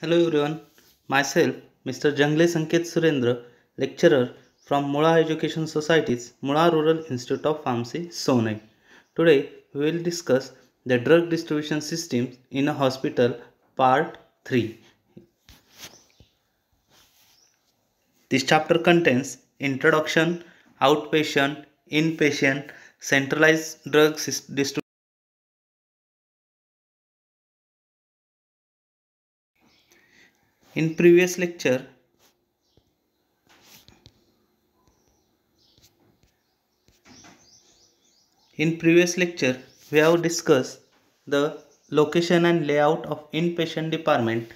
Hello everyone, myself Mr. Jangle Sanket Surendra, lecturer from Mula Education Society's Mula Rural Institute of Pharmacy, Sonai. Today we will discuss the drug distribution systems in a hospital, part 3. This chapter contains introduction, outpatient, inpatient, centralized drug distribution. In previous lecture, we have discussed the location and layout of inpatient department,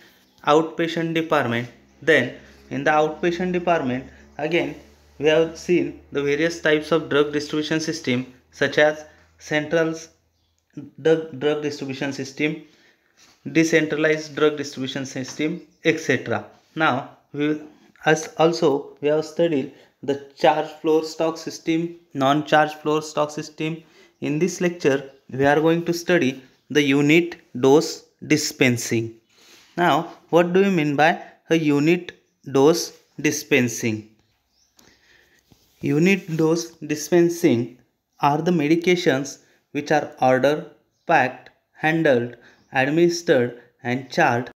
outpatient department. Then, in the outpatient department, again we have seen the various types of drug distribution system, such as central drug distribution system, decentralized drug distribution system, etc. Now, we have studied the charge floor stock system, non-charge floor stock system. In this lecture, we are going to study the unit dose dispensing. Now, what do you mean by a unit dose dispensing? Unit dose dispensing are the medications which are ordered, packed, handled, administered, and charged.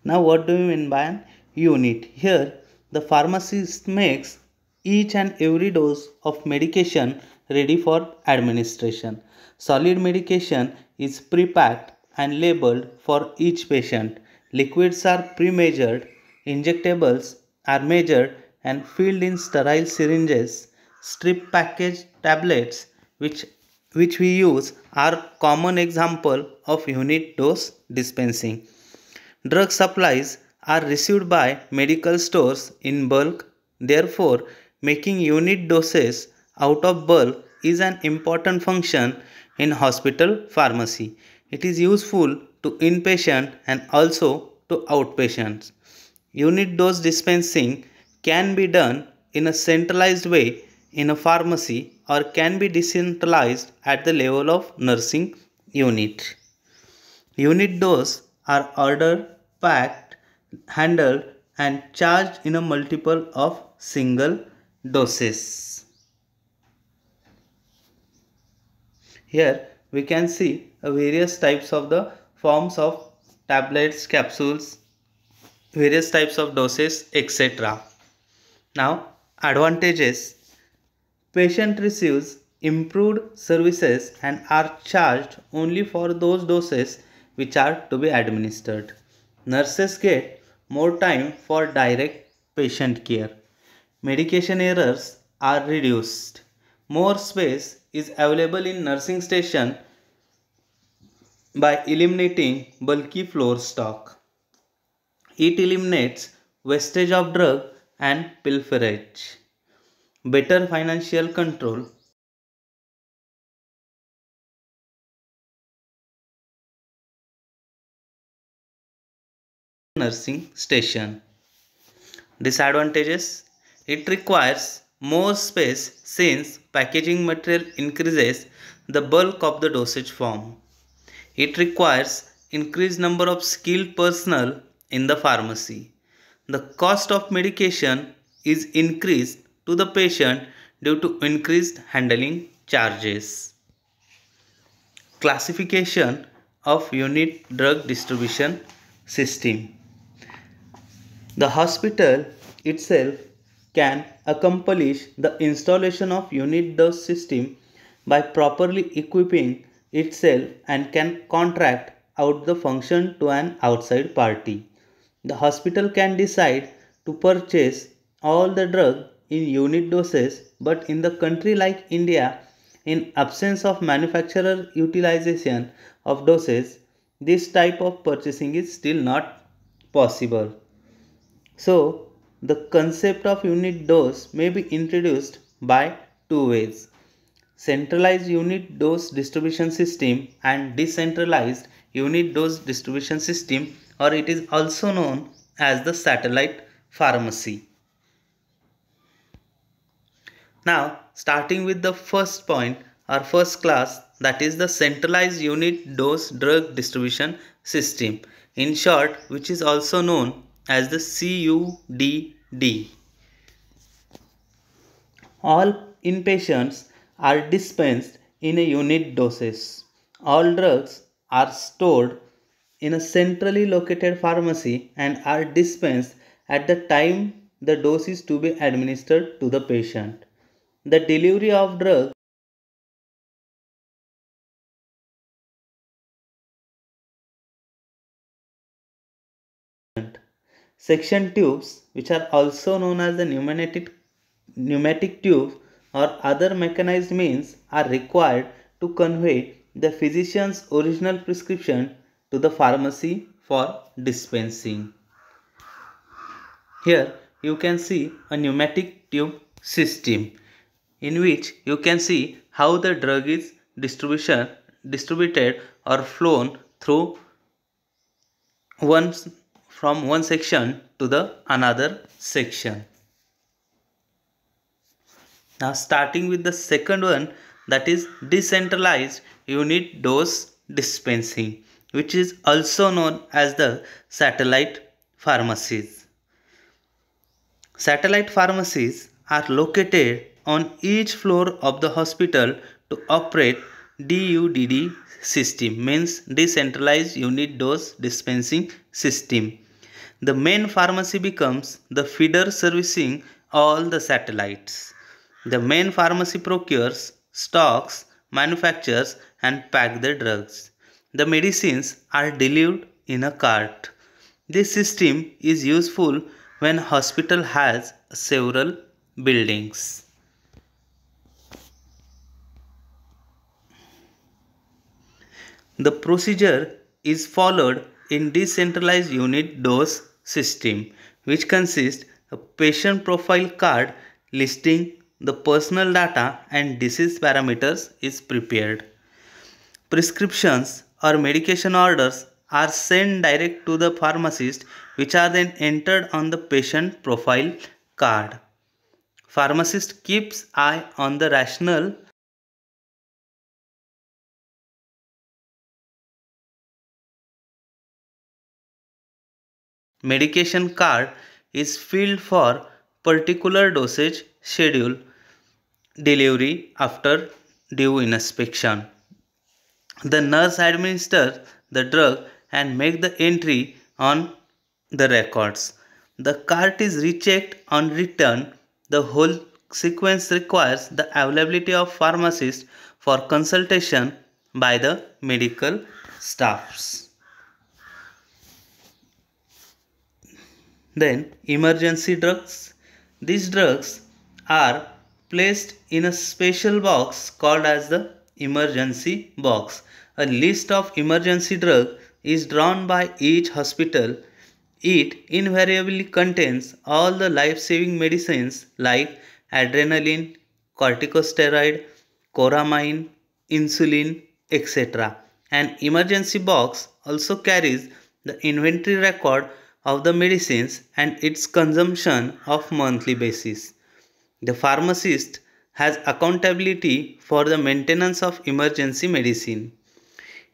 Now, what do we mean by an unit? Here, the pharmacist makes each and every dose of medication ready for administration. Solid medication is pre-packed and labeled for each patient. Liquids are pre-measured, injectables are measured and filled in sterile syringes. Strip packaged tablets which we use are common example of unit dose dispensing. Drug supplies are received by medical stores in bulk, therefore, making unit doses out of bulk is an important function in hospital pharmacy. It is useful to inpatient and also to outpatients. Unit dose dispensing can be done in a centralized way in a pharmacy or can be decentralized at the level of nursing unit. Unit dose are ordered, packed, handled and charged in a multiple of single doses. Here we can see various types of the forms of tablets, capsules, various types of doses, etc. Now, advantages. Patient receives improved services and are charged only for those doses which are to be administered. Nurses get more time for direct patient care. Medication errors are reduced. More space is available in nursing station by eliminating bulky floor stock. It eliminates wastage of drug and pilferage. Better financial control. Nursing station. Disadvantages. It requires more space since packaging material increases the bulk of the dosage form. It requires increased number of skilled personnel in the pharmacy. The cost of medication is increased to the patient due to increased handling charges. Classification of unit drug distribution system. The hospital itself can accomplish the installation of unit dose system by properly equipping itself and can contract out the function to an outside party. The hospital can decide to purchase all the drug in unit doses, but in the country like India, in absence of manufacturer utilization of doses, this type of purchasing is still not possible. So, the concept of unit dose may be introduced by two ways: centralized unit dose distribution system and decentralized unit dose distribution system, or it is also known as the satellite pharmacy. Now, starting with the first point, or first class, that is the centralized unit dose drug distribution system, in short, which is also known as the CUDD. All inpatients are dispensed in a unit doses. All drugs are stored in a centrally located pharmacy and are dispensed at the time the dose is to be administered to the patient. The delivery of drugs section tubes, which are also known as the pneumatic tubes or other mechanized means, are required to convey the physician's original prescription to the pharmacy for dispensing. Here you can see a pneumatic tube system in which you can see how the drug is distributed or flown through one from one section to the another section. Now starting with the second one, that is decentralized unit dose dispensing, which is also known as the satellite pharmacies. Satellite pharmacies are located on each floor of the hospital to operate DUDD system, means decentralized unit dose dispensing system. The main pharmacy becomes the feeder servicing all the satellites. The main pharmacy procures, stocks, manufactures and packs the drugs. The medicines are delivered in a cart. This system is useful when hospital has several buildings. The procedure is followed in decentralized unit dose system, which consists a patient profile card listing the personal data and disease parameters is prepared. Prescriptions or medication orders are sent direct to the pharmacist, which are then entered on the patient profile card. Pharmacist keeps eye on the rational medication card is filled for particular dosage schedule delivery after due inspection. The nurse administers the drug and make the entry on the records. The cart is rechecked on return. The whole sequence requires the availability of pharmacists for consultation by the medical staffs. Then emergency drugs. These drugs are placed in a special box called as the emergency box. A list of emergency drugs is drawn by each hospital. It invariably contains all the life-saving medicines like adrenaline, corticosteroid, coramine, insulin, etc. An emergency box also carries the inventory record of the medicines and its consumption of monthly basis. The pharmacist has accountability for the maintenance of emergency medicine.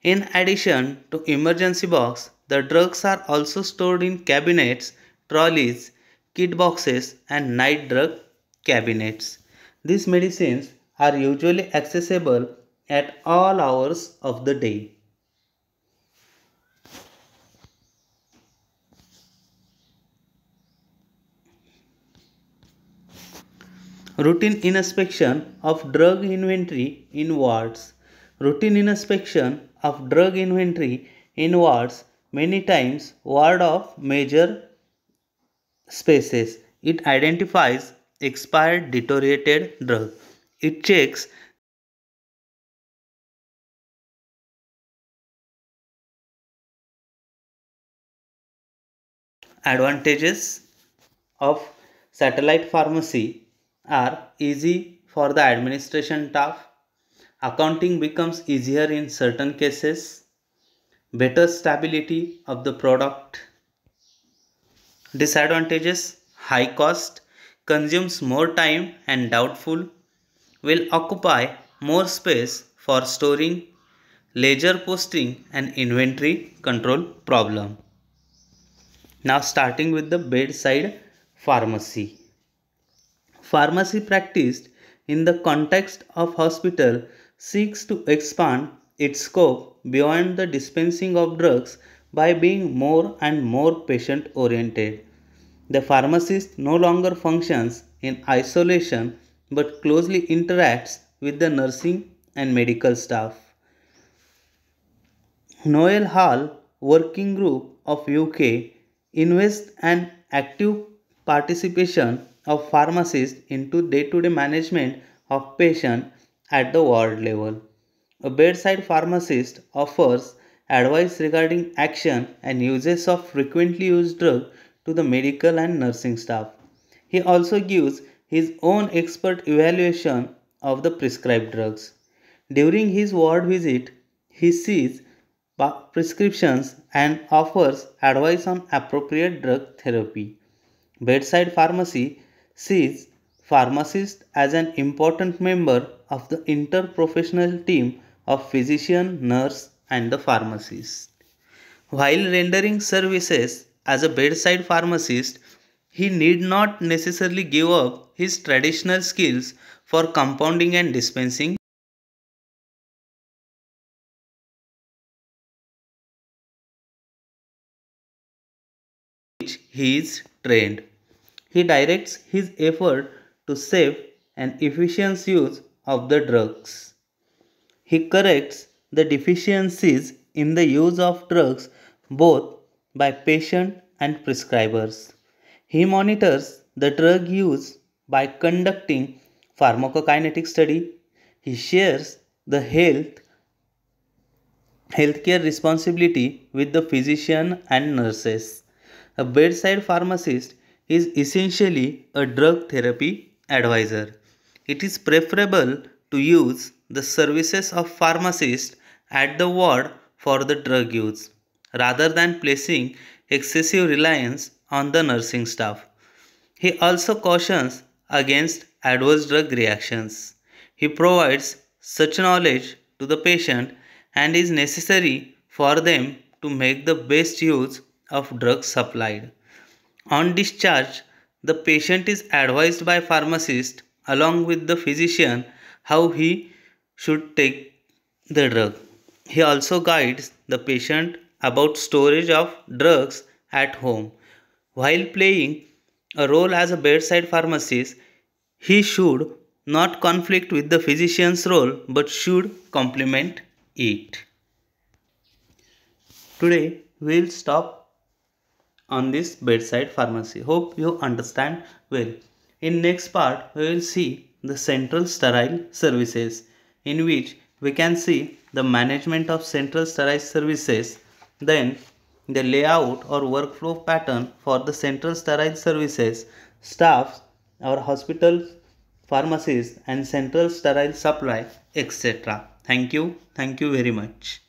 In addition to emergency box, the drugs are also stored in cabinets, trolleys, kit boxes and night drug cabinets. These medicines are usually accessible at all hours of the day. Routine inspection of drug inventory in wards. Routine inspection of drug inventory in wards, many times ward of major spaces. It identifies expired deteriorated drug. It checks advantages of satellite pharmacy are easy for the administration staff. Accounting becomes easier in certain cases. Better stability of the product. Disadvantages: high cost, consumes more time and doubtful, will occupy more space for storing, ledger posting and inventory control problem. Now starting with the bedside pharmacy. Pharmacy practiced in the context of hospital seeks to expand its scope beyond the dispensing of drugs by being more and more patient oriented. The pharmacist no longer functions in isolation but closely interacts with the nursing and medical staff. Noel Hall Working Group of UK invests an active participation of pharmacists into day-to-day management of patients at the ward level. A bedside pharmacist offers advice regarding action and uses of frequently used drugs to the medical and nursing staff. He also gives his own expert evaluation of the prescribed drugs. During his ward visit, he sees prescriptions and offers advice on appropriate drug therapy. Bedside pharmacy sees pharmacist as an important member of the interprofessional team of physician, nurse, and the pharmacist. While rendering services as a bedside pharmacist, he need not necessarily give up his traditional skills for compounding and dispensing, which he is trained. He directs his effort to safe and efficient use of the drugs. He corrects the deficiencies in the use of drugs both by patient and prescribers. He monitors the drug use by conducting pharmacokinetic study. He shares the healthcare responsibility with the physician and nurses. A bedside pharmacist is essentially a drug therapy advisor. It is preferable to use the services of pharmacist at the ward for the drug use rather than placing excessive reliance on the nursing staff. He also cautions against adverse drug reactions. He provides such knowledge to the patient and is necessary for them to make the best use of drugs supplied. On discharge, the patient is advised by pharmacist along with the physician how he should take the drug. He also guides the patient about storage of drugs at home. While playing a role as a bedside pharmacist, he should not conflict with the physician's role but should complement it. Today we will stop on this bedside pharmacy. Hope you understand well. In next part we will see the central sterile services, in which we can see the management of central sterile services, then the layout or workflow pattern for the central sterile services, staffs, our hospital pharmacies and central sterile supply, etc. Thank you very much.